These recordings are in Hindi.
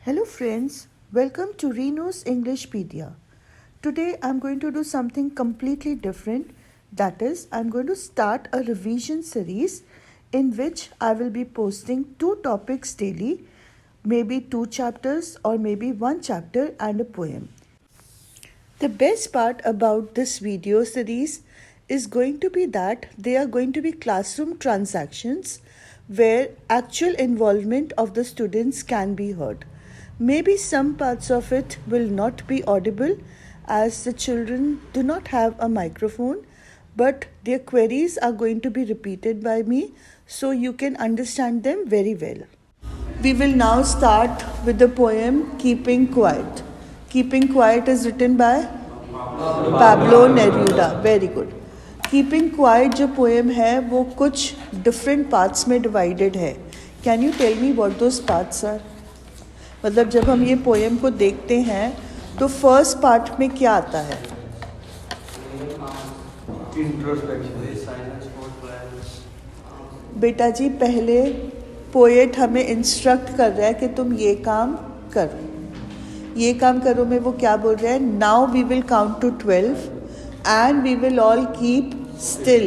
Hello friends, welcome to Reno's Englishpedia. Today I'm going to do something completely different. That is, I'm going to start a revision series in which I will be posting 2 topics daily, maybe 2 chapters or maybe 1 chapter and a poem. The best part about this video series is going to be that they are going to be classroom transactions where actual involvement of the students can be heard. Maybe some parts of it will not be audible as the children do not have a microphone, but their queries are going to be repeated by me so you can understand them very well. We will now start with the poem Keeping Quiet. Keeping Quiet is written by Pablo Neruda. Very good. Keeping Quiet जो poem है वो कुछ different parts में divided है. Can you tell me what those parts are? मतलब जब हम ये पोएम को देखते हैं तो फर्स्ट पार्ट में क्या आता है? बेटा जी पहले पोएट हमें इंस्ट्रक्ट कर रहा है कि तुम ये काम करो. ये काम करो में वो क्या बोल रहा है? Now we will count to 12 and we will all keep still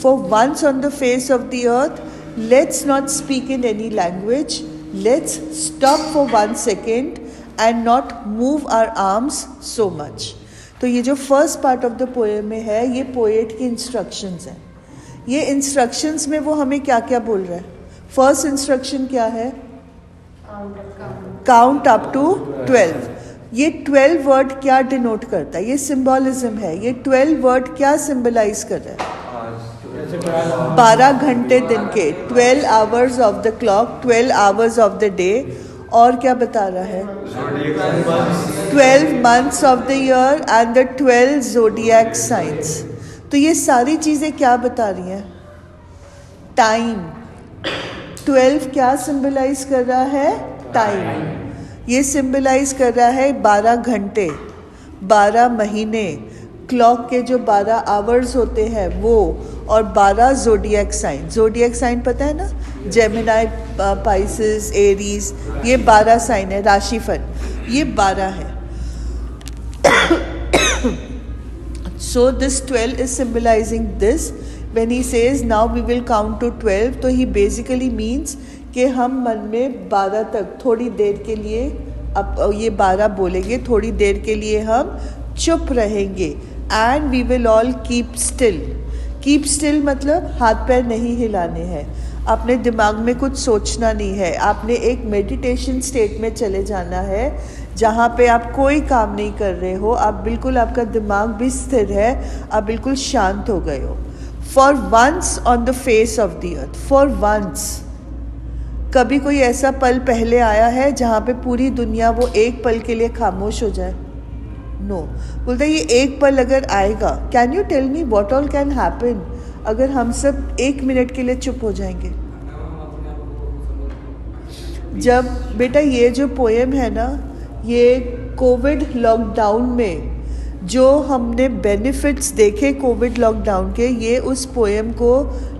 for once on the face of the earth. Let's not speak in any language. Let's stop for 1 second and not move our arms so much. तो ये जो first part of the poem में है ये पोएट की इंस्ट्रक्शंस हैं. ये इंस्ट्रक्शंस में वो हमें क्या क्या बोल रहा है? फर्स्ट इंस्ट्रक्शन क्या है? Count up to 12. ये 12 वर्ड क्या डिनोट करता है? ये सिंबॉलिज्म है. ये 12 वर्ड क्या सिंबलाइज कर रहा है? 12 घंटे दिन के, 12 hours of the clock, 12 hours of the day. और क्या बता रहा है? 12 months of the year and the 12 zodiac science. तो ये सारी चीज़ें क्या बता रही हैं? टाइम. 12 क्या सिंबलाइज कर रहा है? टाइम. ये सिंबलाइज कर रहा है 12 घंटे, 12 महीने, क्लॉक के जो 12 आवर्स होते हैं वो, और 12 ज़ोडिएक साइन. ज़ोडिएक साइन पता है ना? जेमिनाई, पाइसेस, एरीज, ये 12 साइन है. राशिफल ये 12 है. So this 12 is symbolising this. When he says now we will count to 12, तो ही बेसिकली मीन्स कि हम मन में 12 तक थोड़ी देर के लिए, अब ये 12 बोलेंगे, थोड़ी देर के लिए हम चुप रहेंगे. And we will all keep still. Keep still मतलब हाथ पैर नहीं हिलाने हैं, अपने दिमाग में कुछ सोचना नहीं है. आपने एक मेडिटेशन स्टेट में चले जाना है जहाँ पे आप कोई काम नहीं कर रहे हो. आप बिल्कुल, आपका दिमाग भी स्थिर है, आप बिल्कुल शांत हो गए हो. For once on the face of the earth. For once. कभी कोई ऐसा पल पहले आया है जहाँ पे पूरी दुनिया वो एक पल के लिए खामोश हो जाए? नो. बोलते ये एक पल अगर आएगा, can you tell me what all can happen अगर हम सब 1 मिनट के लिए चुप हो जाएंगे? जब बेटा ये जो पोएम है ना, ये कोविड लॉकडाउन में जो हमने बेनिफिट्स देखे कोविड लॉकडाउन के, ये उस पोएम को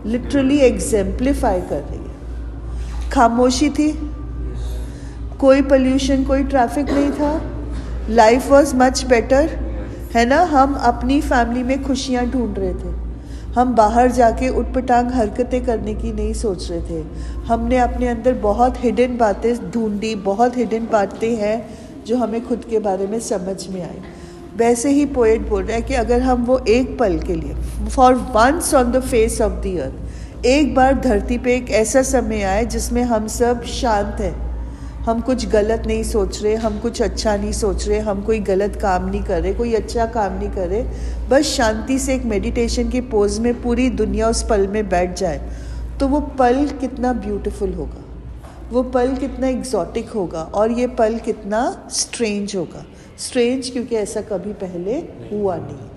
लिटरली एग्जेम्प्लीफाई कर रही है. खामोशी थी, कोई पोल्यूशन, कोई ट्रैफिक नहीं था. लाइफ वॉज मच बेटर, है ना? हम अपनी फैमिली में खुशियाँ ढूंढ रहे थे. हम बाहर जाके उटपटांग हरकतें करने की नहीं सोच रहे थे. हमने अपने अंदर बहुत हिडन बातें ढूंढी, बहुत हिडन बातें हैं जो हमें खुद के बारे में समझ में आई. वैसे ही पोएट बोल रहा है कि अगर हम वो एक पल के लिए, for once on the face of the earth, एक बार धरती पे एक ऐसा समय आए जिसमें हम सब शांत हैं, हम कुछ गलत नहीं सोच रहे, हम कुछ अच्छा नहीं सोच रहे, हम कोई गलत काम नहीं कर रहे, कोई अच्छा काम नहीं कर रहे, बस शांति से एक मेडिटेशन की पोज में पूरी दुनिया उस पल में बैठ जाए, तो वो पल कितना ब्यूटीफुल होगा, वो पल कितना एग्जॉटिक होगा, और ये पल कितना स्ट्रेंज होगा. स्ट्रेंज क्योंकि ऐसा कभी पहले हुआ नहीं है,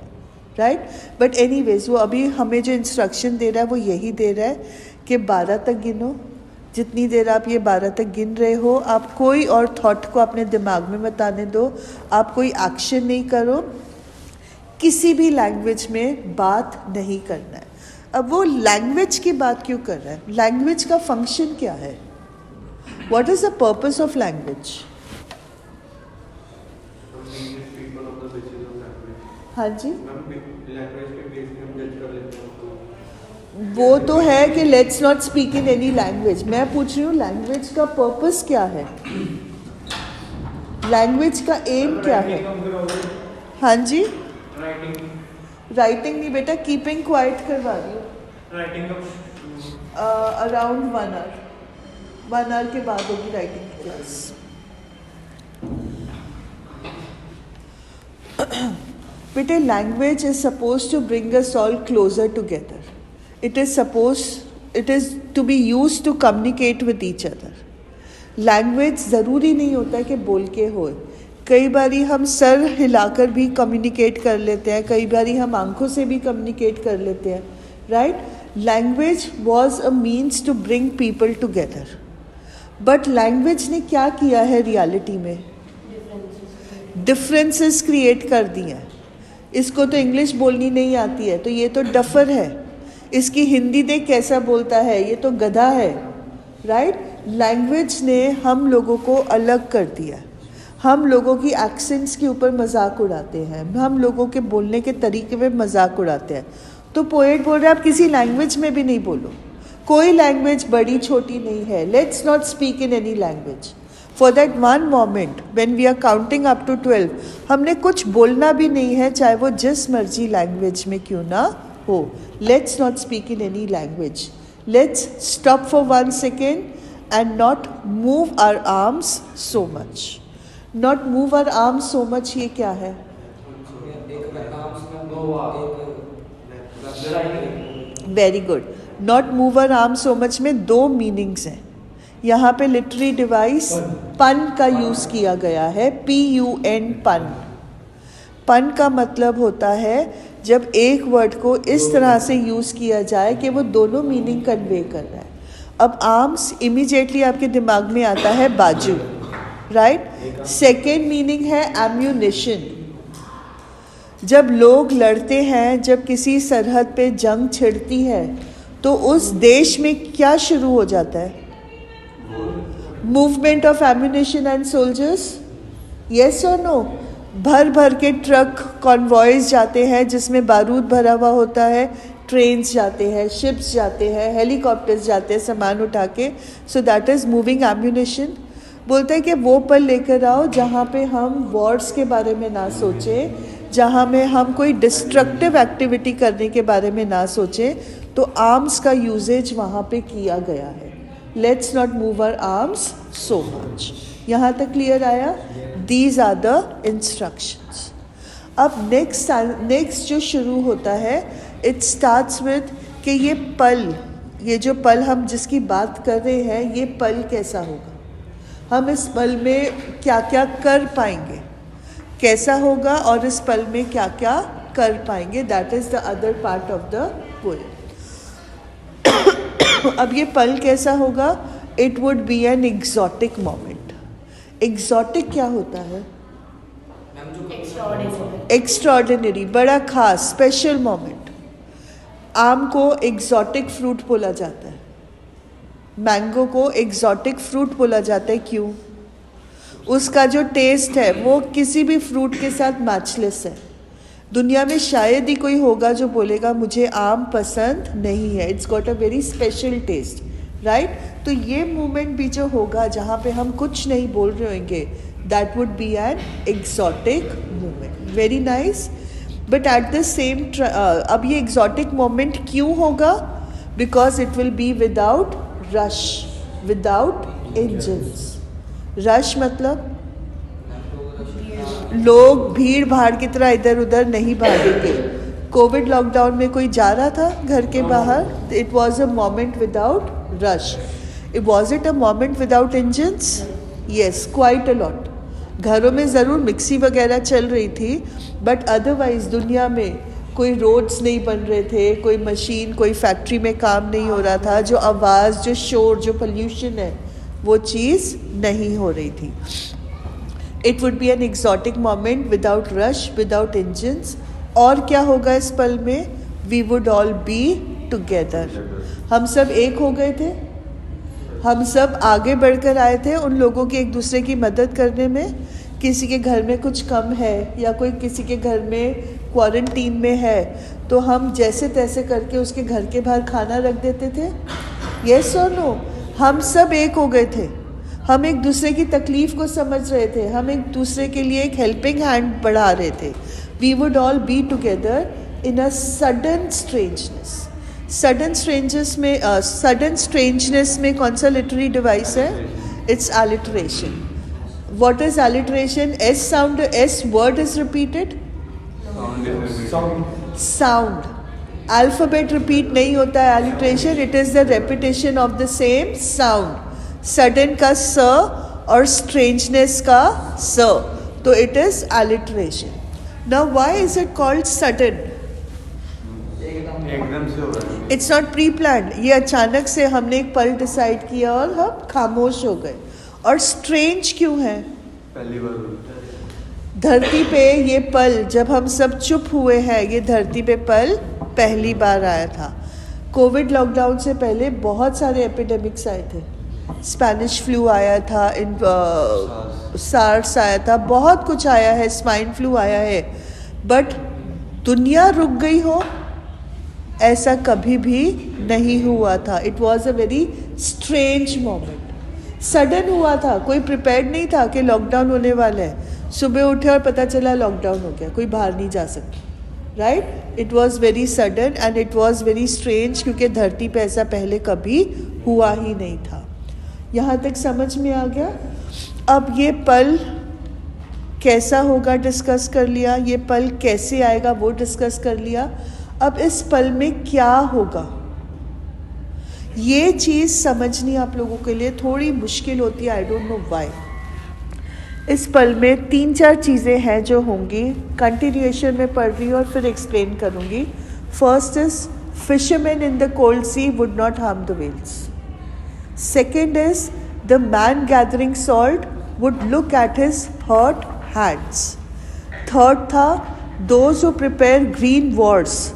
राइट? बट एनीवेज वो अभी हमें जो इंस्ट्रक्शन दे रहा है वो यही दे रहा है कि 12 तक गिनो. जितनी देर आप ये 12 तक गिन रहे हो, आप कोई और थॉट को अपने दिमाग में मत आने दो. आप कोई एक्शन नहीं करो, किसी भी लैंग्वेज में बात नहीं करना है. अब वो लैंग्वेज की बात क्यों कर रहा है? लैंग्वेज का फंक्शन क्या है? What is the purpose of language? हाँ जी, लैंग्वेज के बेस पे हम जज कर लेते हैं। वो तो है कि let's not speak in any language. मैं पूछ रही हूँ लैंग्वेज का पर्पस क्या है, लैंग्वेज का एम क्या है? हाँ जी, राइटिंग नहीं बेटा, कीपिंग क्वाइट करवा रही हूँ। अराउंड 1 आवर के बाद होगी राइटिंग की क्लास। बेटे language is suppose to bring us all closer together. It is to be use to communicate with each other. Language ज़रूरी नहीं होता है कि बोल के हो, कई बारी हम सर हिलाकर भी कम्युनिकेट कर लेते हैं, कई बारी हम आंखों से भी कम्युनिकेट कर लेते हैं, right? Language was a means to bring people together. But language ने क्या किया है रियलिटी में? डिफरेंसेस क्रिएट कर दिए हैं। इसको तो इंग्लिश बोलनी नहीं आती है तो ये तो डफर है, इसकी हिंदी देख कैसा बोलता है, ये तो गधा है, राइट? लैंग्वेज ने हम लोगों को अलग कर दिया। हम लोगों की एक्सेंट्स के ऊपर मजाक उड़ाते हैं, हम लोगों के बोलने के तरीके में मजाक उड़ाते हैं। तो पोएट बोल रहे हैं आप किसी लैंग्वेज में भी नहीं बोलो, कोई लैंग्वेज बड़ी छोटी नहीं है। Let's not speak in any language for that one moment when we are counting up to 12। हमने कुछ बोलना भी नहीं है, चाहे वो जिस मर्जी लैंग्वेज में क्यों ना हो। Let's not speak in any language. Let's stop for 1 second and not move our arms so much. Not move our arms so much ये क्या है? Very good. Not move our arms so much में 2 मीनिंग्स हैं। यहाँ पे लिटरेरी डिवाइस पन का यूज़ किया गया है, PUN पन। पन का मतलब होता है जब एक वर्ड को इस तरह से यूज़ किया जाए कि वो दोनों मीनिंग कन्वे कर रहा है। अब आर्म्स इमीडिएटली आपके दिमाग में आता है बाजू, राइट? सेकेंड मीनिंग है एम्यूनिशन। जब लोग लड़ते हैं, जब किसी सरहद पे जंग छिड़ती है तो उस देश में क्या शुरू हो जाता है? Movement of ammunition and soldiers, yes और नो? भर भर के ट्रक कॉन्वॉयज जाते हैं जिसमें बारूद भरा हुआ होता है, ट्रेन्स जाते हैं, शिप्स जाते हैं, हेलीकॉप्टर्स जाते हैं सामान उठा के। So that is moving ammunition. बोलते हैं कि वो पल लेकर आओ जहाँ पे हम वॉर्स के बारे में ना सोचें, जहाँ में हम कोई डिस्ट्रक्टिव एक्टिविटी करने के बारे में ना सोचें, तो आर्म्स का यूजेज वहाँ पे किया गया है। Let's not move our arms so much. यहाँ तक क्लियर आया? These are the instructions. अब नेक्स्ट जो शुरू होता है, इट स्टार्ट्स विद कि ये जो पल हम जिसकी बात कर रहे हैं, ये पल कैसा होगा, हम इस पल में क्या क्या कर पाएंगे, कैसा होगा और इस पल में क्या क्या कर पाएंगे। That is the other part of the poem. अब ये पल कैसा होगा? It would be an exotic moment. Exotic क्या होता है? एक्स्ट्राऑर्डिनरी, बड़ा खास, स्पेशल मोमेंट। आम को एग्जॉटिक फ्रूट बोला जाता है, मैंगो को एग्जॉटिक फ्रूट बोला जाता है। क्यों? उसका जो टेस्ट है वो किसी भी फ्रूट के साथ मैचलेस है। दुनिया में शायद ही कोई होगा जो बोलेगा मुझे आम पसंद नहीं है। It's got a very special taste, right? तो ये मोमेंट भी जो होगा जहाँ पे हम कुछ नहीं बोल रहे होंगे, that would be an exotic moment. Very nice. But at the same अब ये एग्जॉटिक मोमेंट क्यों होगा? Because it will be without rush, without engines. Rush मतलब लोग भीड़ भाड़ की तरह इधर उधर नहीं भागेंगे। कोविड लॉकडाउन में कोई जा रहा था घर के बाहर, it was a moment without rush. Was it a moment without engines? Yes, quite a lot. घरों में ज़रूर मिक्सी वगैरह चल रही थी, बट अदरवाइज दुनिया में कोई रोड्स नहीं बन रहे थे, कोई मशीन, कोई फैक्ट्री में काम नहीं हो रहा था। जो आवाज़, जो शोर, जो पोल्यूशन है, वो चीज़ नहीं हो रही थी। It would be an exotic moment without rush, without engines. और क्या होगा इस पल में? We would all be together. हम सब एक हो गए थे, हम सब आगे बढ़कर आए थे उन लोगों की एक दूसरे की मदद करने में। किसी के घर में कुछ कम है या कोई किसी के घर में क्वारंटीन में है तो हम जैसे तैसे करके उसके घर के बाहर खाना रख देते थे? यस और नो? हम सब एक हो गए थे, हम एक दूसरे की तकलीफ़ को समझ रहे थे, हम एक दूसरे के लिए एक हेल्पिंग हैंड बढ़ा रहे थे. We would all be together in a sudden strangeness. Sudden strangeness में कौन सा लिटरेरी डिवाइस है? It's alliteration. What is alliteration? S word is repeated. Sound. Alphabet repeat नहीं होता है alliteration. It is the repetition of the same sound. Sudden का स और strangeness का स. तो it is alliteration. Now why is it called sudden? एकदम से हो रहा है. It's not pre-planned. ये अचानक से हमने एक पल डिसाइड किया और हम खामोश हो गए. और स्ट्रेंज क्यों है? पहली बार होता है. धरती पे ये पल जब हम सब चुप हुए हैं, ये धरती पे पल पहली बार आया था. कोविड लॉकडाउन से पहले बहुत सारे एपिडेमिक्स आए थे. स्पेनिश फ्लू आया था, सार्स आया था, बहुत कुछ आया है, स्वाइन फ्लू आया है. बट दुनिया रुक गई हो ऐसा कभी भी नहीं हुआ था. It was a very strange moment. Sudden हुआ था, कोई प्रिपेयर्ड नहीं था कि लॉकडाउन होने वाला है. सुबह उठे और पता चला लॉकडाउन हो गया, कोई बाहर नहीं जा सकता. Right? It was very sudden and it was very strange क्योंकि धरती पे ऐसा पहले कभी हुआ ही नहीं था. यहाँ तक समझ में आ गया? अब ये पल कैसा होगा डिस्कस कर लिया, ये पल कैसे आएगा वो डिस्कस कर लिया. अब इस पल में क्या होगा ये चीज़ समझनी आप लोगों के लिए थोड़ी मुश्किल होती है. I don't know why. इस पल में 3-4 चीज़ें हैं जो होंगी. कंटिन्यूएशन में पढ़ रही हूँ और फिर एक्सप्लेन करूँगी. First is fisherman in the cold sea would not harm the whales. Second is the man gathering salt would look at his hurt hands. Third था those who prepare green wars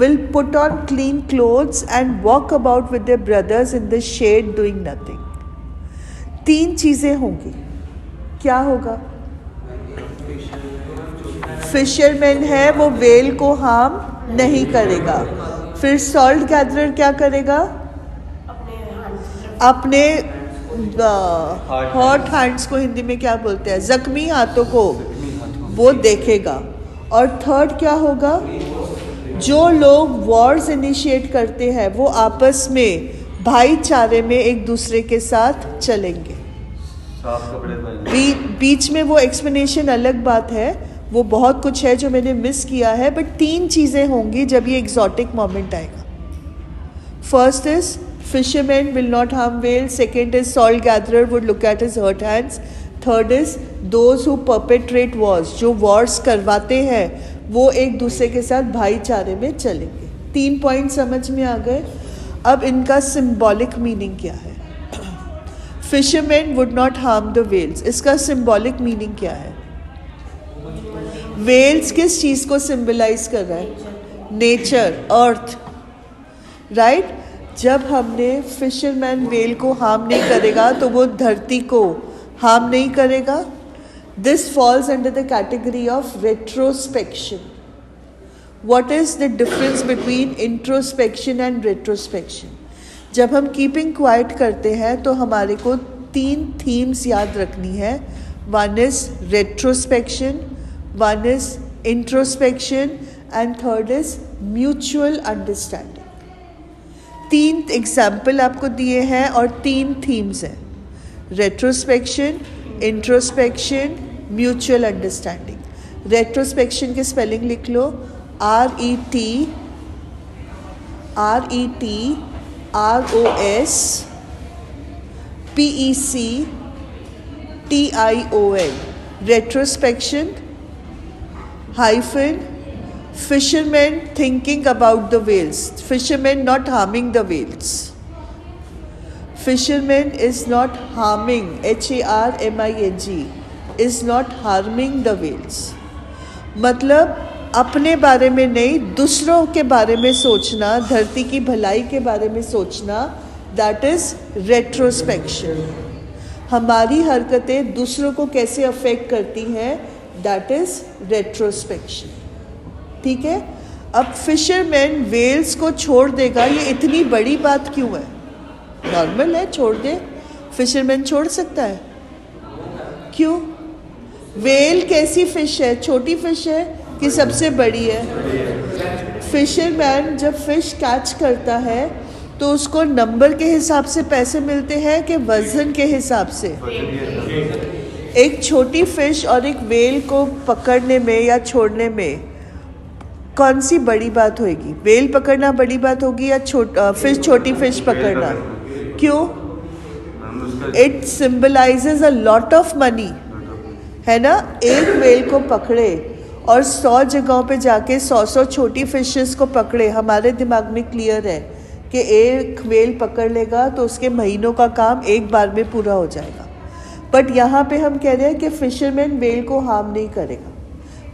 will put on clean clothes and walk about with their brothers in the shade doing nothing. 3 चीज़ें होंगी. क्या होगा? फिशरमैन है वो वेल को हार्म नहीं करेगा. फिर सॉल्ट गैदरर क्या करेगा? अपने हॉट हैंड्स को हिंदी में क्या बोलते हैं? जख्मी हाथों को वो देखेगा. और थर्ड क्या होगा? जो लोग वॉर्स इनिशिएट करते हैं वो आपस में भाईचारे में एक दूसरे के साथ चलेंगे. साफ कपड़े पहने. बीच में वो एक्सप्लेनेशन अलग बात है, वो बहुत कुछ है जो मैंने मिस किया है. बट 3 चीज़ें होंगी जब ये एग्जॉटिक मोमेंट आएगा. First is fisherman will not harm whale. Second is salt gatherer would look at his hurt hands. Third is those who perpetrate wars, जो वॉर्स करवाते हैं वो एक दूसरे के साथ भाईचारे में चलेंगे. 3 पॉइंट समझ में आ गए. अब इनका सिंबॉलिक मीनिंग क्या है? Fisherman would not harm the whales, इसका सिंबॉलिक मीनिंग क्या है? वेल्स किस चीज़ को सिंबलाइज कर रहा है? नेचर, अर्थ. राइट? जब हमने फिशरमैन वेल को हार्म नहीं करेगा तो वो धरती को हार्म नहीं करेगा. This falls under the category of retrospection. What is the difference between introspection and retrospection? जब हम कीपिंग क्वाइट करते हैं तो हमारे को 3 थीम्स याद रखनी है. One is retrospection, one is introspection and third is mutual understanding. 3 example आपको दिए हैं और 3 थीम्स हैं. Retrospection, introspection, mutual understanding. Retrospection के स्पेलिंग लिख लो. RETROSPECTION. Retrospection hyphen fishermen thinking about the whales. Fishermen not harming the whales. Fisherman is not harming, HARMING, is not harming the whales. मतलब अपने बारे में नहीं, दूसरों के बारे में सोचना, धरती की भलाई के बारे में सोचना, दैट इज रेट्रोस्पेक्शन. हमारी हरकतें दूसरों को कैसे अफेक्ट करती हैं, दैट इज रेट्रोस्पेक्शन. ठीक है, अब फिशरमैन वेल्स को छोड़ देगा, ये इतनी बड़ी बात क्यों है? नॉर्मल है, छोड़ दे, फिशरमैन छोड़ सकता है, क्यों? वेल कैसी फिश है? छोटी फिश है कि सबसे बड़ी है? फिशरमैन जब फिश कैच करता है तो उसको नंबर के हिसाब से पैसे मिलते हैं कि वजन के हिसाब से? एक छोटी फिश और एक वेल को पकड़ने में या छोड़ने में कौन सी बड़ी बात होगी? वेल पकड़ना बड़ी बात होगी या छोटी फिश पकड़ना? क्यों? It symbolises a lot of money, है ना? एक वेल को पकड़े और 100 जगहों पे जाके 100 छोटी फिशेस को पकड़े, हमारे दिमाग में क्लियर है कि एक वेल पकड़ लेगा तो उसके महीनों का काम एक बार में पूरा हो जाएगा। बट यहाँ पे हम कह रहे हैं कि फिशरमैन वेल को हार्म नहीं करेगा,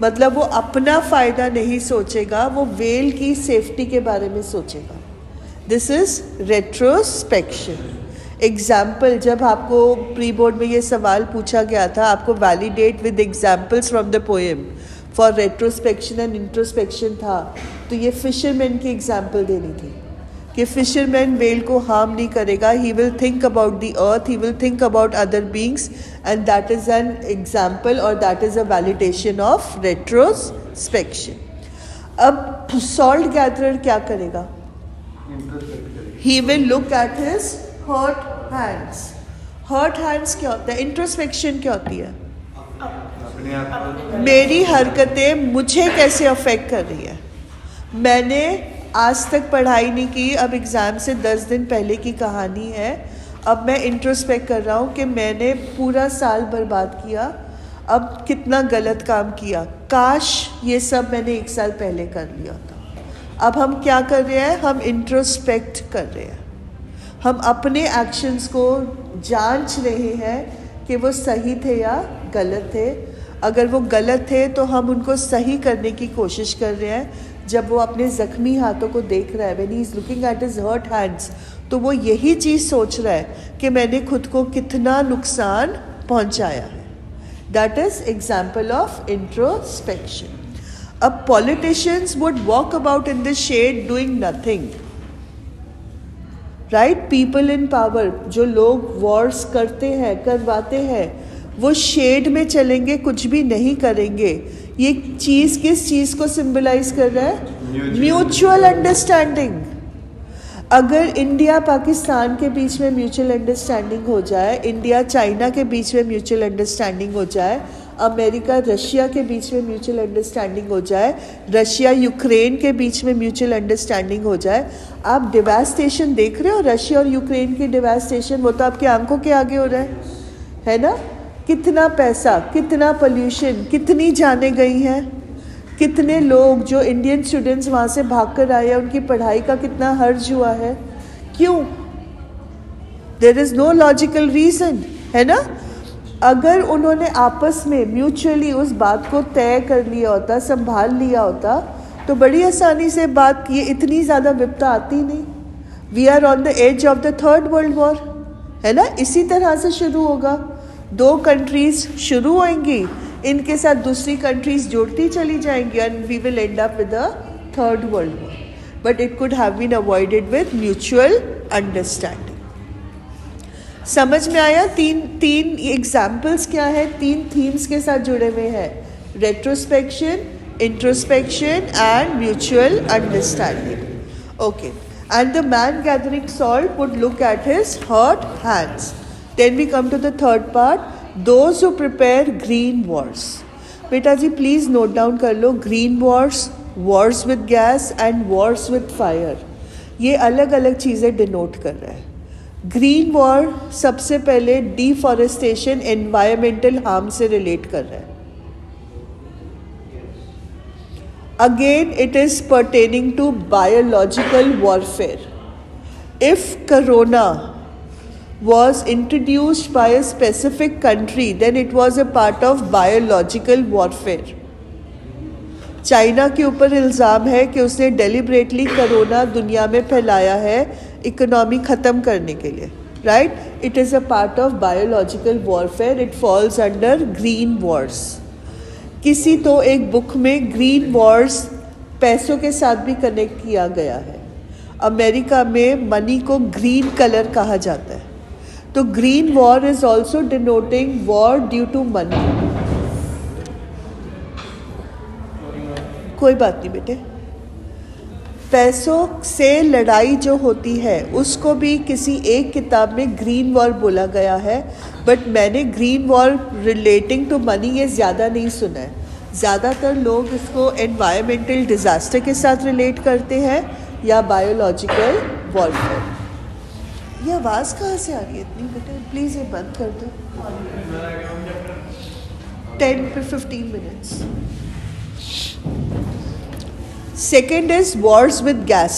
मतलब वो अपना फ़ायदा नहीं सोचेगा, वो वेल की सेफ्टी के बारे में सोचेगा। This is retrospection. एग्जाम्पल, जब आपको प्री बोर्ड में ये सवाल पूछा गया था, आपको validate with examples from the poem for retrospection and introspection था, तो ये फिशरमैन की एग्जाम्पल देनी थी कि फिशरमैन वेल को हार्म नहीं करेगा, he will think about the earth, he will think about other beings, and that is an example और that is a validation of retrospection. अब सॉल्ट गैदरर क्या करेगा? He will look at his hurt hands. Hurt hands क्या होता है? इंट्रोस्पेक्शन क्या होती है? मेरी हरकतें मुझे कैसे अफेक्ट कर रही है? मैंने आज तक पढ़ाई नहीं की, अब एग्ज़ाम से 10 दिन पहले की कहानी है, अब मैं इंट्रोस्पेक्ट कर रहा हूँ कि मैंने पूरा साल बर्बाद किया, अब कितना गलत काम किया, काश ये सब मैंने 1 साल पहले कर लिया था। अब हम क्या कर रहे हैं? हम इंट्रोस्पेक्ट कर रहे हैं, हम अपने एक्शंस को जांच रहे हैं कि वो सही थे या गलत थे। अगर वो गलत थे तो हम उनको सही करने की कोशिश कर रहे हैं। जब वो अपने ज़ख्मी हाथों को देख रहा है, when he is looking at his hurt hands, तो वो यही चीज़ सोच रहा है कि मैंने खुद को कितना नुकसान पहुंचाया है। That is example of introspection. अब politicians would walk about in the shade doing nothing, right? People in power, जो लोग वॉर्स करते हैं, करवाते हैं, वो शेड में चलेंगे, कुछ भी नहीं करेंगे। ये चीज़ किस चीज़ को सिंबलाइज कर रहा है? Mutual understanding. अगर इंडिया पाकिस्तान के बीच में म्यूचुअल अंडरस्टैंडिंग हो जाए, इंडिया चाइना के बीच में म्यूचुअल अंडरस्टैंडिंग हो जाए, अमेरिका रशिया के बीच में म्यूचुअल अंडरस्टैंडिंग हो जाए, रशिया यूक्रेन के बीच में म्यूचुअल अंडरस्टैंडिंग हो जाए, आप डिवास्टेशन देख रहे हो, रशिया और यूक्रेन की डिवास्टेशन, वो तो आपकी आंखों के आगे हो रहा है ना? कितना पैसा, कितना पोल्यूशन, कितनी जानें गई हैं, कितने लोग जो इंडियन स्टूडेंट्स वहाँ से भाग कर आए हैं, उनकी पढ़ाई का कितना हर्ज हुआ है। क्यों? There is no logical reason, है ना? अगर उन्होंने आपस में म्यूचुअली उस बात को तय कर लिया होता, संभाल लिया होता, तो बड़ी आसानी से बात, ये इतनी ज़्यादा विपदा आती नहीं। We are on the edge of the third world war, है ना? इसी तरह से शुरू होगा। 2 कंट्रीज शुरू होंगी, इनके साथ दूसरी कंट्रीज जुड़ती चली जाएंगी, and we will end up with a third world war. But it could have been avoided with mutual understanding. समझ में आया? तीन एग्जाम्पल्स क्या है, 3 थीम्स के साथ जुड़े हुए हैं, retrospection, introspection and mutual understanding. Okay, and the man gathering salt would look at his hurt hands. Then we come to the third part, those who prepare green wars. बेटा जी प्लीज़ नोट डाउन कर लो, green wars, wars with gas and wars with fire, ये अलग अलग चीज़ें डिनोट कर रहा है। ग्रीन वॉर सबसे पहले डिफॉरेस्टेशन, एनवायरमेंटल हार्म से रिलेट कर रहा है। Again it is pertaining to biological warfare. If corona was introduced by a specific country, then it was a part of biological warfare. China के ऊपर इल्ज़ाम है कि उसने डेलिबरेटली कोरोना दुनिया में फैलाया है इकोनॉमी ख़त्म करने के लिए, right? It is a part of biological warfare, it falls under green Wars. किसी तो एक बुक में ग्रीन वॉर्स पैसों के साथ भी कनेक्ट किया गया है। अमेरिका में मनी को ग्रीन कलर कहा जाता है, तो green war is also denoting war due to money. कोई बात नहीं बेटे, पैसों से लड़ाई जो होती है उसको भी किसी एक किताब में ग्रीन वॉर बोला गया है, बट मैंने green war relating to money ये ज़्यादा नहीं सुना है। ज़्यादातर लोग इसको एनवायरमेंटल डिज़ास्टर के साथ रिलेट करते हैं या बायोलॉजिकल वॉरफेयर। ये आवाज़ कहाँ से आ रही है इतनी बेटे? प्लीज़ ये बंद कर दो। 10-15 minutes। Second is wars with gas.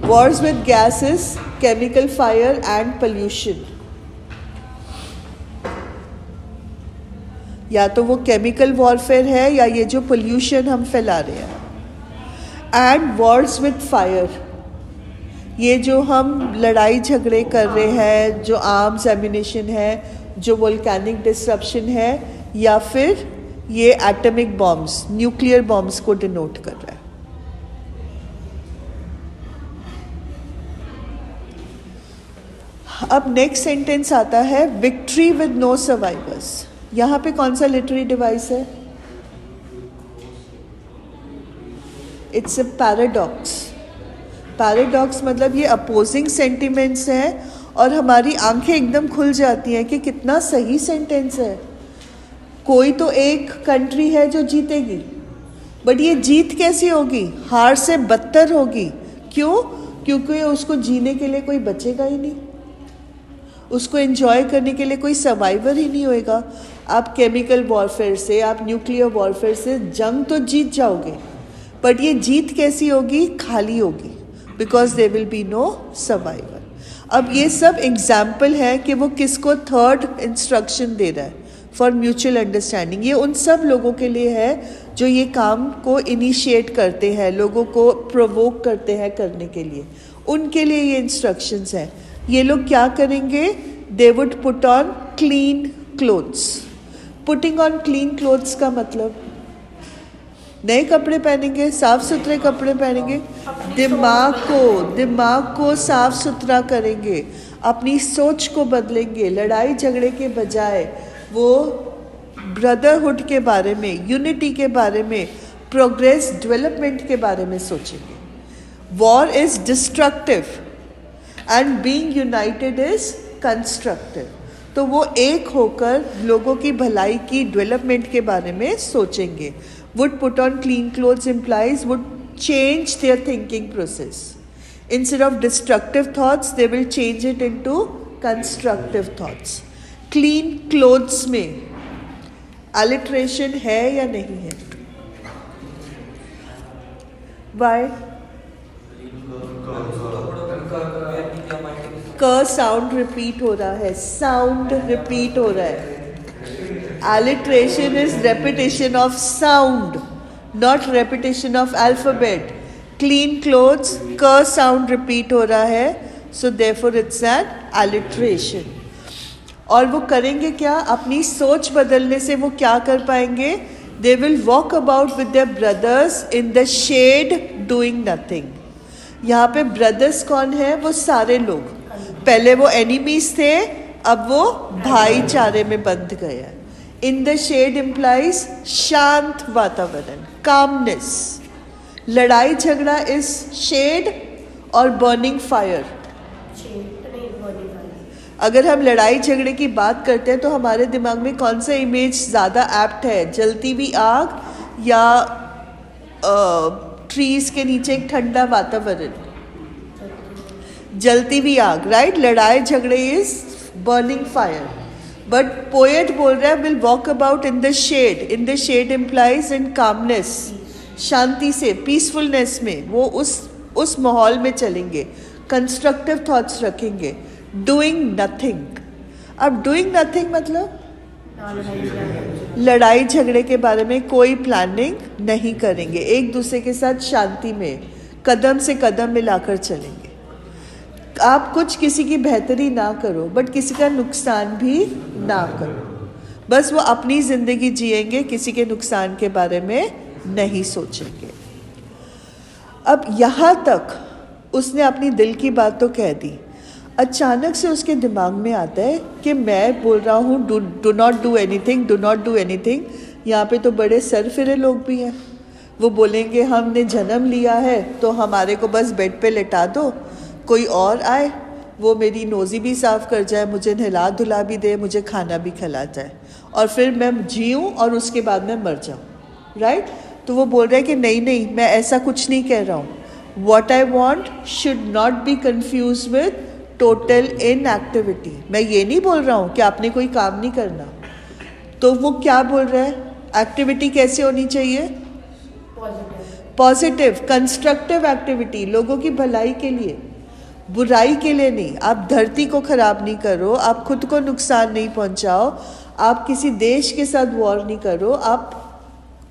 Wars with gas is chemical fire and pollution. या तो वो केमिकल वॉरफेयर है या ये जो पोल्यूशन हम फैला रहे हैं। एंड वॉर्स विद फायर, ये जो हम लड़ाई झगड़े कर रहे हैं, जो आर्म्स एम्यूनेशन है, जो वोल्केनिक डिसरप्शन है, या फिर ये एटॉमिक बॉम्ब्स, न्यूक्लियर बॉम्ब्स को डिनोट कर रहा है। अब नेक्स्ट सेंटेंस आता है विक्ट्री विद नो सर्वाइवर्स। यहाँ पे कौन सा लिटरेरी डिवाइस है? It's a paradox. पैराडॉक्स मतलब ये अपोजिंग सेंटिमेंट्स हैं और हमारी आंखें एकदम खुल जाती हैं कि कितना सही सेंटेंस है। कोई तो एक कंट्री है जो जीतेगी, बट ये जीत कैसी होगी? हार से बदतर होगी। क्यों? क्योंकि उसको जीने के लिए कोई बचेगा ही नहीं, उसको एंजॉय करने के लिए कोई सर्वाइवर ही नहीं होएगा। आप केमिकल वॉरफेयर से, आप न्यूक्लियर वॉरफेयर से जंग तो जीत जाओगे, बट ये जीत कैसी होगी? खाली होगी, because there will be no survivor. अब ये सब एग्जाम्पल है कि वो किसको थर्ड इंस्ट्रक्शन दे रहा है फॉर म्यूचुअल अंडरस्टैंडिंग। ये उन सब लोगों के लिए है जो ये काम को इनिशिएट करते हैं, लोगों को प्रोवोक करते हैं करने के लिए, उनके लिए ये इंस्ट्रक्शंस हैं। ये लोग क्या करेंगे? They would put on clean clothes. Putting on clean clothes का मतलब नए कपड़े पहनेंगे, साफ सुथरे कपड़े पहनेंगे, दिमाग को साफ सुथरा करेंगे, अपनी सोच को बदलेंगे, लड़ाई झगड़े के बजाय वो ब्रदरहुड के बारे में, यूनिटी के बारे में, प्रोग्रेस डेवलपमेंट के बारे में सोचेंगे। War is destructive and being United is constructive. तो वो एक होकर लोगों की भलाई की, डेवलपमेंट के बारे में सोचेंगे। Would put on clean clothes implies would change their thinking process. Instead of destructive thoughts, they will change it into constructive thoughts. Clean clothes में alliteration है या नहीं है? Why? क साउंड रिपीट हो रहा है, साउंड रिपीट हो रहा है। Alliteration is repetition of sound, not repetition of alphabet. Clean clothes, क sound repeat हो रहा है, so therefore it's an alliteration. और वो करेंगे क्या? अपनी सोच बदलने से वो क्या कर पाएंगे? They will walk about with their brothers in the shade doing nothing. यहाँ पे brothers कौन है? वो सारे लोग। पहले वो enemies थे, अब वो भाईचारे में बंध गए हैं। In the shade implies शांत वातावरण, calmness. लड़ाई झगड़ा is shade और burning fire. अगर हम लड़ाई झगड़े की बात करते हैं तो हमारे दिमाग में कौन सा इमेज ज़्यादा एप्ट है? जलती हुई आग या ट्रीज के नीचे एक ठंडा वातावरण? जलती हुई आग, राइट? लड़ाई झगड़े is burning fire. But poet बोल रहा है will walk about in the shade. In the shade implies in calmness, शांति से, पीसफुलनेस में, वो उस माहौल में चलेंगे, कंस्ट्रक्टिव थॉट्स रखेंगे। डूइंग नथिंग, अब डूइंग नथिंग मतलब लड़ाई झगड़े के बारे में कोई प्लानिंग नहीं करेंगे, एक दूसरे के साथ शांति में कदम से कदम मिलाकर चलेंगे। आप कुछ किसी की बेहतरी ना करो, बट किसी का नुकसान भी ना करो, बस वो अपनी ज़िंदगी जिएंगे, किसी के नुकसान के बारे में नहीं सोचेंगे। अब यहाँ तक उसने अपनी दिल की बात तो कह दी, अचानक से उसके दिमाग में आता है कि मैं बोल रहा हूँ do not do anything, do not do anything. यहाँ पे तो बड़े सरफिरे लोग भी हैं, वो बोलेंगे हमने जन्म लिया है तो हमारे को बस बेड पे लेटा दो, कोई और आए वो मेरी नोज़ी भी साफ़ कर जाए, मुझे नहला धुला भी दे, मुझे खाना भी खिला जाए और फिर मैं जीऊँ और उसके बाद मैं मर जाऊँ। राइट? तो वो बोल रहे हैं कि नहीं नहीं, मैं ऐसा कुछ नहीं कह रहा हूँ। What I want should not be confuse with total inactivity. मैं ये नहीं बोल रहा हूँ कि आपने कोई काम नहीं करना। तो वो क्या बोल रहा है, एक्टिविटी कैसे होनी चाहिए? पॉजिटिव, कंस्ट्रक्टिव एक्टिविटी, लोगों की भलाई के लिए, बुराई के लिए नहीं। आप धरती को खराब नहीं करो, आप खुद को नुकसान नहीं पहुंचाओ, आप किसी देश के साथ वॉर नहीं करो, आप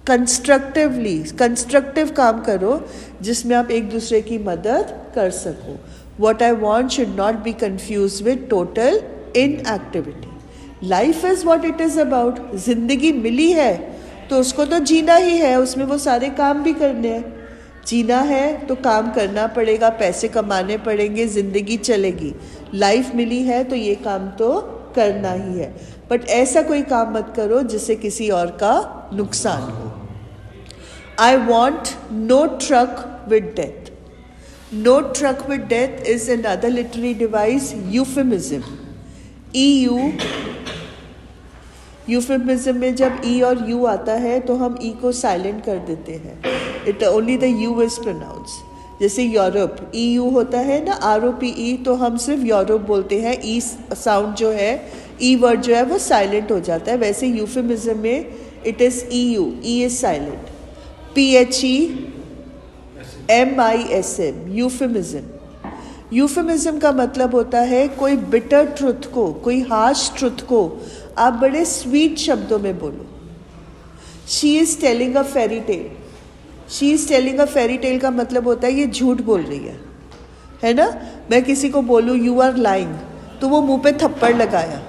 कंस्ट्रक्टिव काम करो जिसमें आप एक दूसरे की मदद कर सको। What I want should not be confused with total inactivity. Life is what it is about. जिंदगी मिली है तो उसको तो जीना ही है, उसमें वो सारे काम भी करने हैं। जीना है तो काम करना पड़ेगा, पैसे कमाने पड़ेंगे, ज़िंदगी चलेगी। लाइफ मिली है तो ये काम तो करना ही है, बट ऐसा कोई काम मत करो जिससे किसी और का नुकसान हो। I want no truck with death. No truck with death is another literary device, euphemism. EU, euphemism में जब E और U आता है तो हम E को साइलेंट कर देते हैं। It only the U is pronounced. जैसे यूरोप, EU होता है ना, ROPE, तो हम सिर्फ यूरोप बोलते हैं। E साउंड जो है, E वर्ड जो है वो साइलेंट हो जाता है। वैसे euphemism में it is EU, E is silent. PHEMISM, euphemism. Euphemism का मतलब होता है कोई बिटर ट्रुथ को, कोई हार्श ट्रुथ को आप बड़े स्वीट शब्दों में बोलो। She is telling a fairy tale. She is telling a fairy tale का मतलब होता है ये झूठ बोल रही है ना। मैं किसी को बोलूँ यू आर लाइंग, तो वो मुंह पे थप्पड़ लगाया,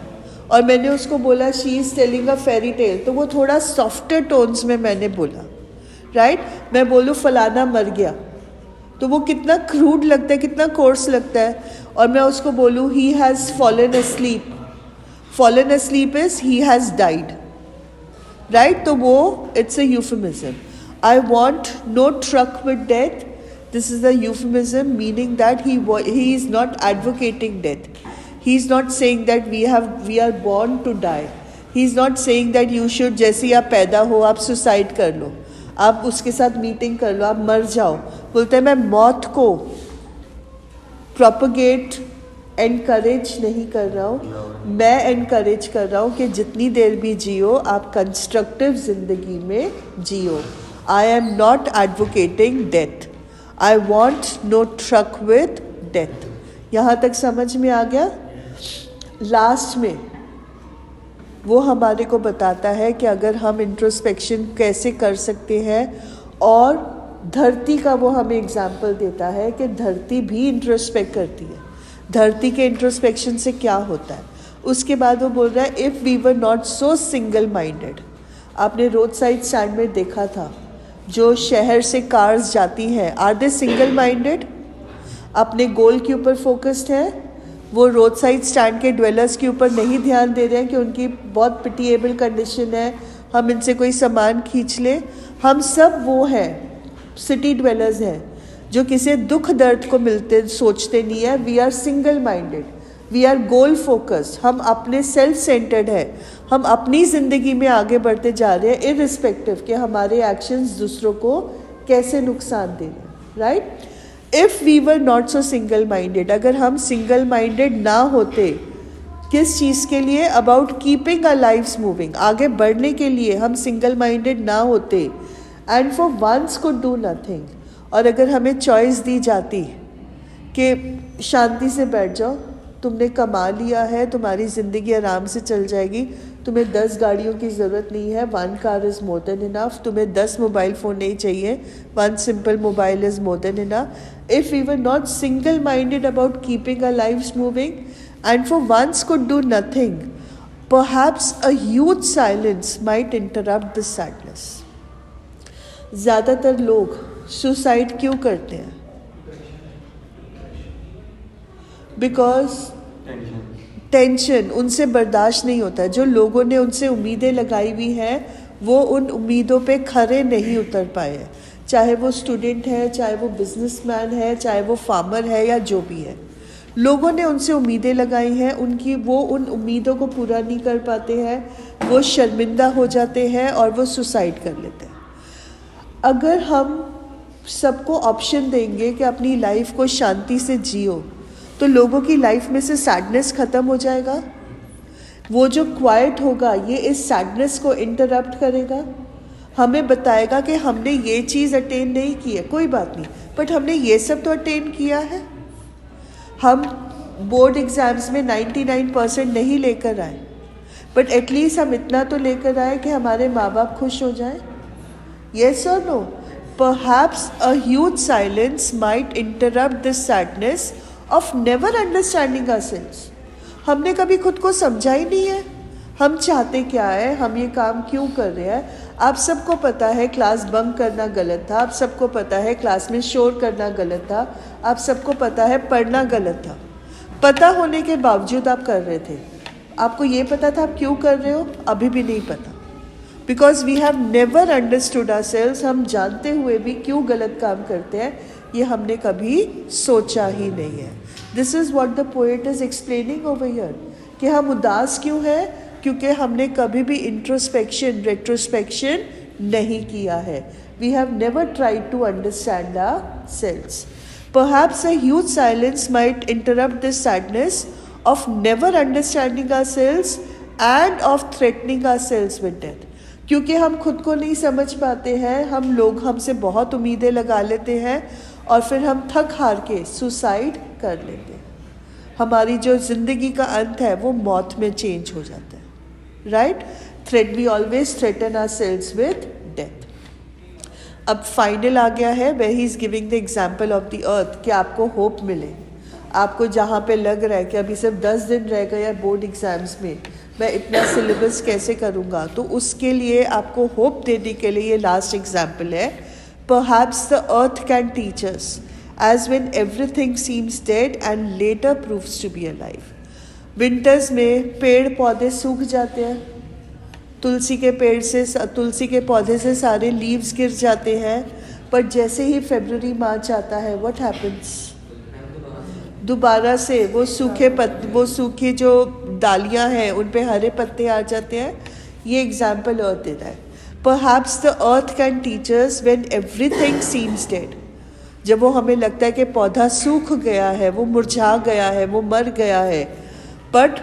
और मैंने उसको बोला she is telling a fairy tale, तो वो थोड़ा सॉफ्टर टोन्स में मैंने बोला। राइट? मैं बोलूँ फलाना मर गया, तो वो कितना क्रूड लगता है, कितना कोर्स लगता है। और मैं उसको बोलूँ he has fallen asleep, fallen asleep is he has died. Right? तो वो it's a euphemism. I want no truck with death, this is a euphemism, meaning that he is not advocating death. He is not saying that we are born to die. He is not saying that you should, जैसे ही आप पैदा हो आप सुसाइड कर लो, आप उसके साथ मीटिंग कर लो, आप मर जाओ। बोलते हैं मैं मौत को प्रोपगेट एनकरेज नहीं कर रहा हूँ, मैं एनकरेज कर रहा हूँ कि जितनी देर भी जियो आप कंस्ट्रक्टिव जिंदगी में जियो। I am not advocating death. I want no truck with death. यहाँ तक समझ में आ गया? लास्ट में वो हमारे को बताता है कि अगर हम इंट्रोस्पेक्शन कैसे कर सकते हैं, और धरती का वो हमें एग्जाम्पल देता है कि धरती भी इंट्रोस्पेक्ट करती है। धरती के इंट्रोस्पेक्शन से क्या होता है? उसके बाद वो बोल रहा है if we were not so single minded. आपने रोड साइड स्टैंड में देखा था, जो शहर से कार्स जाती हैं, आर दे सिंगल माइंडेड? अपने गोल के ऊपर फोकस्ड है? वो रोड साइड स्टैंड के ड्वेलर्स के ऊपर नहीं ध्यान दे रहे हैं कि उनकी बहुत पिटिएबल कंडीशन है, हम इनसे कोई सामान खींच लें? हम सब वो हैं, सिटी ड्वेलर्स हैं, जो किसी दुख दर्द को मिलते सोचते नहीं है। We are single minded, we are goal focused, हम अपने सेल्फ सेंटर्ड है, हम अपनी ज़िंदगी में आगे बढ़ते जा रहे हैं इररिस्पेक्टिव कि हमारे एक्शंस दूसरों को कैसे नुकसान दे रहे हैं। Right? If we were not so single minded, अगर हम सिंगल माइंडेड ना होते, किस चीज़ के लिए? About keeping our lives moving, आगे बढ़ने के लिए हम सिंगल माइंडेड ना होते, and for once could do nothing, और अगर हमें चॉइस दी जाती कि शांति से बैठ जाओ, तुमने कमा लिया है, तुम्हारी ज़िंदगी आराम से चल जाएगी, तुम्हें 10 गाड़ियों की ज़रूरत नहीं है, 1 car is more than enough, तुम्हें 10 मोबाइल फ़ोन नहीं चाहिए, 1 simple mobile is more than enough. If we were not single minded about keeping our lives moving and for once could do nothing, perhaps a huge silence might interrupt this sadness. ज़्यादातर लोग सुसाइड क्यों करते हैं? बिकॉज टेंशन उनसे बर्दाश्त नहीं होता। जो लोगों ने उनसे उम्मीदें लगाई हुई हैं वो उन उम्मीदों पे खरे नहीं उतर पाए हैं, चाहे वो स्टूडेंट है, चाहे वो बिजनेसमैन है, चाहे वो फार्मर है या जो भी है। लोगों ने उनसे उम्मीदें लगाई हैं, उनकी वो उन उम्मीदों को पूरा नहीं कर पाते हैं, वो शर्मिंदा हो जाते हैं और वो सुसाइड कर लेते हैं। अगर हम सबको ऑप्शन देंगे कि अपनी लाइफ को शांति से जियो तो लोगों की लाइफ में से सैडनेस ख़त्म हो जाएगा। वो जो क्वाइट होगा ये इस सैडनेस को इंटरप्ट करेगा, हमें बताएगा कि हमने ये चीज़ अटेन नहीं की है, कोई बात नहीं, बट हमने ये सब तो अटेन किया है। हम बोर्ड एग्ज़ाम्स में 99% नहीं लेकर आए, बट एटलीस्ट हम इतना तो लेकर आए कि हमारे माँ बाप खुश हो जाएं। येस और no? Perhaps a huge silence might interrupt this sadness of never understanding ourselves. हमने कभी खुद को समझा ही नहीं है, हम चाहते क्या है, हम ये काम क्यों कर रहे हैं। आप सबको पता है क्लास बंक करना गलत था, आप सबको पता है क्लास में शोर करना गलत था, आप सबको पता है पढ़ना गलत था। पता होने के बावजूद आप कर रहे थे। आपको ये पता था आप क्यों कर रहे हो? अभी भी नहीं पता, because we have never understood ourselves. हम जानते हुए भी क्यों गलत काम करते हैं ये हमने कभी सोचा ही नहीं है। This is what the poet is explaining over here कि हम उदास क्यों हैं, क्योंकि हमने कभी भी इंट्रोस्पेक्शन रेट्रोस्पेक्शन नहीं किया है। We have never tried to understand ourselves. Perhaps a huge silence might interrupt this sadness of never understanding ourselves and of threatening ourselves with death. क्योंकि हम खुद को नहीं समझ पाते हैं, हम लोग हमसे बहुत उम्मीदें लगा लेते हैं और फिर हम थक हार के सुसाइड कर लेते हैं। हमारी जो ज़िंदगी का अंत है वो मौत में चेंज हो जाता है, right? We always threaten ourselves with death. अब फाइनल आ गया है, where he is giving the example of the earth कि आपको होप मिले। आपको जहाँ पे लग रहा है कि अभी सिर्फ 10 दिन रह गए हैं बोर्ड एग्ज़ाम्स में, मैं इतना सिलेबस कैसे करूँगा, तो उसके लिए आपको होप देने के लिए ये लास्ट एग्जाम्पल है। Perhaps the earth can teach us, as when everything seems dead and later proves to be alive. Winters में पेड़ पौधे सूख जाते हैं, तुलसी के पौधे से सारे लीव्स गिर जाते हैं, पर जैसे ही फरवरी मार्च आता है what happens? दोबारा से वो सूखे जो डालियाँ हैं उन पे हरे पत्ते आ जाते हैं। ये एग्जाम्पल अर्थ दे रहा है। Perhaps the earth can teach us when everything seems dead. जब वो हमें लगता है कि पौधा सूख गया है, वो मुरझा गया है, वो मर गया है, बट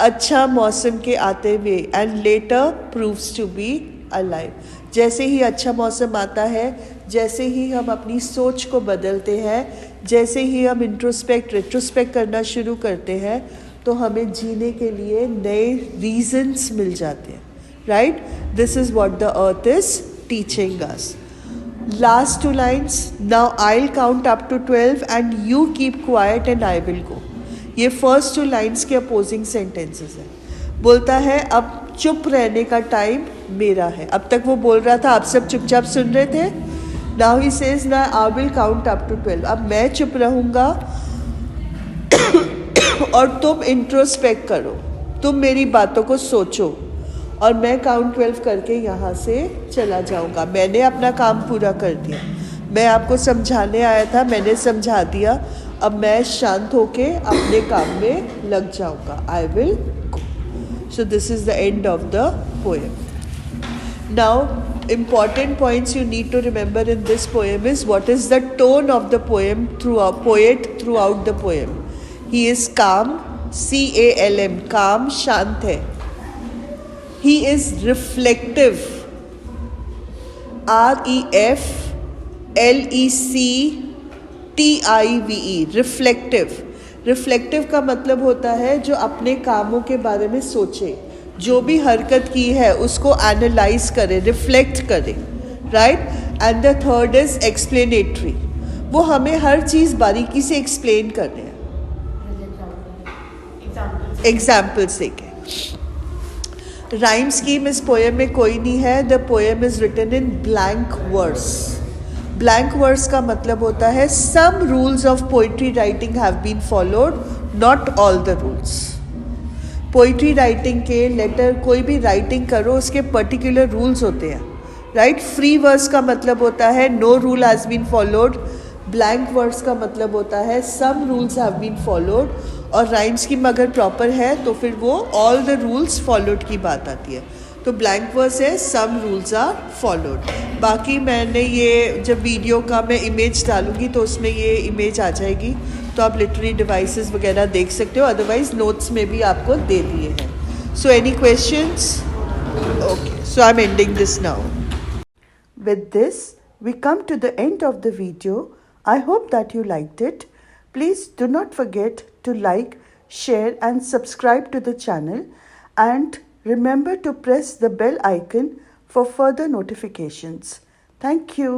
अच्छा मौसम के आते हुए and later proves to be alive. जैसे ही अच्छा मौसम आता है, जैसे ही हम अपनी सोच को बदलते हैं, जैसे ही हम रेट्रोस्पेक्ट करना शुरू करते हैं, तो हमें जीने के लिए नए रीजंस मिल जाते हैं, right? This is what the earth is teaching us. Last two lines. Now I'll count up to 12 and you keep quiet and I will go. ये first two lines के opposing sentences हैं। बोलता है अब चुप रहने का टाइम मेरा है। अब तक वो बोल रहा था आप सब चुपचाप सुन रहे थे। Now he says now I will count up to 12. अब मैं चुप रहूँगा और तुम इंट्रोस्पेक्ट करो, तुम मेरी बातों को सोचो और मैं काउंट 12 करके यहाँ से चला जाऊँगा। मैंने अपना काम पूरा कर दिया, मैं आपको समझाने आया था, मैंने समझा दिया, अब मैं शांत होके अपने काम में लग जाऊँगा। I will go. So this is the end of the poem. Now important points you need to remember in this poem is what is the tone of the poet throughout the poem. He is calm, calm, calm, शांत है। He is reflective, reflective, reflective का मतलब होता है जो अपने कामों के बारे में सोचे, जो भी हरकत की है उसको एनालाइज करे, रिफ्लेक्ट करे, right? And the third is explanatory, वो हमें हर चीज़ बारीकी से एक्सप्लेन कर रहे हैं, एग्जाम्पल्स देके, राइम स्कीम इस पोएम में कोई नहीं है. The poem is written in blank verse. Blank verse का मतलब होता है some rules of poetry writing have been followed, not all the rules. Poetry writing के लेटर कोई भी राइटिंग करो उसके पर्टिकुलर रूल्स होते हैं, राइट. फ्री वर्स का मतलब होता है no rule has been followed. Blank verse का मतलब होता है some rules have been followed. और राइम स्कीम अगर प्रॉपर है तो फिर वो ऑल द रूल्स फॉलोड की बात आती है. तो ब्लैंक वर्स है सम रूल्स आर फॉलोड. बाकी मैंने ये जब वीडियो का मैं इमेज डालूंगी तो उसमें ये इमेज आ जाएगी, तो आप लिटरेरी डिवाइसेस वगैरह देख सकते हो. अदरवाइज नोट्स में भी आपको दे दिए हैं. So any questions? Okay, so I am ending this now. With this, we come to the end of the video. I hope that you liked it. Please do not forget to like, share and subscribe to the channel, and remember to press the bell icon for further notifications. Thank you.